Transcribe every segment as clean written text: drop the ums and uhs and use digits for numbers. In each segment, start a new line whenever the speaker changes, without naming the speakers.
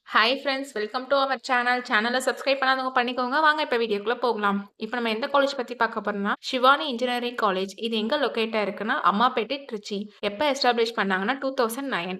Hi friends, welcome to our channel. சேனலை subscribe பண்ணாதவங்க பண்ணிக்கோங்க. வாங்க இப்போ வீடியோக்குள்ள போகலாம். இப்போ நம்ம எந்த காலேஜ் பத்தி பார்க்க போறோம்னா சிவானி இன்ஜினியரிங் காலேஜ். இது எங்க லொகேட்டா இருக்குன்னா அம்மாப்பேட்டை, திருச்சி. எப்போ எஸ்டாப்ளிஷ் பண்ணாங்கன்னா 2009.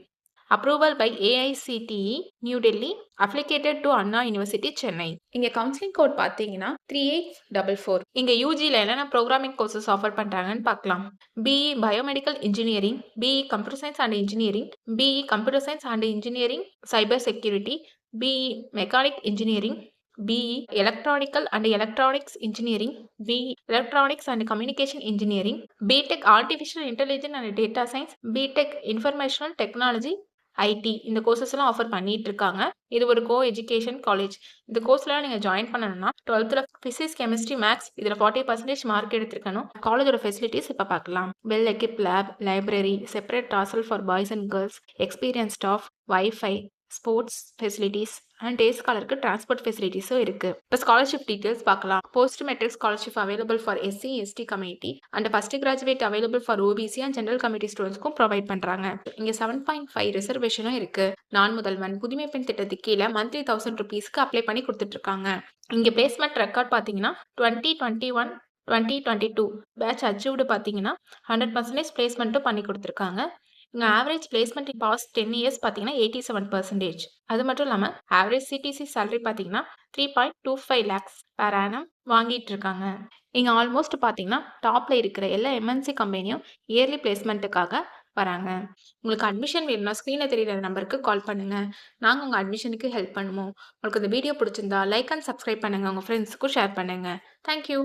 Approval by AICTE New Delhi. Affiliated to Anna university Chennai. இங்க கவுன்சிலிங் கோட் பார்த்தீங்கன்னா 3844. இங்க யூஜில என்னென்ன ப்ரோக்ராமிங் கோர்சஸ் ஆஃபர் பண்றாங்கன்னு பார்க்கலாம். BE biomedical engineering, BE computer science and engineering, BE computer science and engineering cyber security, BE mechanic engineering, BE electronical and electronics engineering, BE electronics and communication engineering, BTech artificial intelligence and data science, BTech informational technology, IT. இந்த courses எல்லாம் offer பண்ணிட்டு இருக்காங்க. இது ஒரு co education college. இந்த கோர்ஸ்ல நீங்க join பண்ணணும்னா 12th physics, chemistry, maths இதுல 40% மார்க் எடுத்திருக்கணும். காலேஜோட ஃபெசிலிட்டிஸ் இப்ப பார்க்கலாம். Well equip lab, library, separate hostel for boys and girls, experience staff, wifi, sports facilities and day ஸ்காலருக்கு டிரான்ஸ்போர்ட் ஃபெசிலிட்டிஸும் இருக்கு. இப்போ ஸ்காலர்ஷிப் டீடைல்ஸ் பார்க்கலாம். Post matric scholarship available for SC ST community and first graduate available for OBC and general committee ஸ்டூடெண்ட்ஸ்க்கும் provide பண்றாங்க. இங்க 7.5 ரிசர்வேஷனும் இருக்கு. நான் முதல்வன் புதுமை பெண் திட்டத்துக்கு கீழே மந்த்லி 1000 ருபீஸ்க்கு அப்ளை பண்ணி கொடுத்துட்டு இருக்காங்க. இங்க பிளேஸ்மெண்ட் ரெக்கார்ட் பாத்தீங்கன்னா 2021 2022 பேட்ச் அச்சீவ்டு பார்த்தீங்கன்னா 100% பிளேஸ்மெண்ட்டும் பண்ணி கொடுத்துருக்காங்க. இங்கே average placement in past 10 years பார்த்தீங்கன்னா 87%. அது மட்டும் இல்லாமல் ஆவரேஜ் சிடிசி சேலரி பார்த்தீங்கன்னா 3.25 லேக்ஸ் per annum வாங்கிட்டு இருக்காங்க. இங்கே ஆல்மோஸ்ட் பார்த்தீங்கன்னா டாப்ல இருக்கிற எல்லா எம்என்சி கம்பெனியும் இயர்லி பிளேஸ்மெண்ட்டுக்காக வராங்க. உங்களுக்கு அட்மிஷன் வேணும்னா ஸ்க்ரீனில் தெரியுற நம்பருக்கு கால் பண்ணுங்க. நாங்கள் உங்கள் அட்மிஷனுக்கு ஹெல்ப் பண்ணுவோம். உங்களுக்கு இந்த வீடியோ பிடிச்சிருந்தா லைக் அண்ட் சப்ஸ்கிரைப் பண்ணுங்க. உங்கள் ஃப்ரெண்ட்ஸுக்கும் ஷேர் பண்ணுங்க. தேங்க்யூ.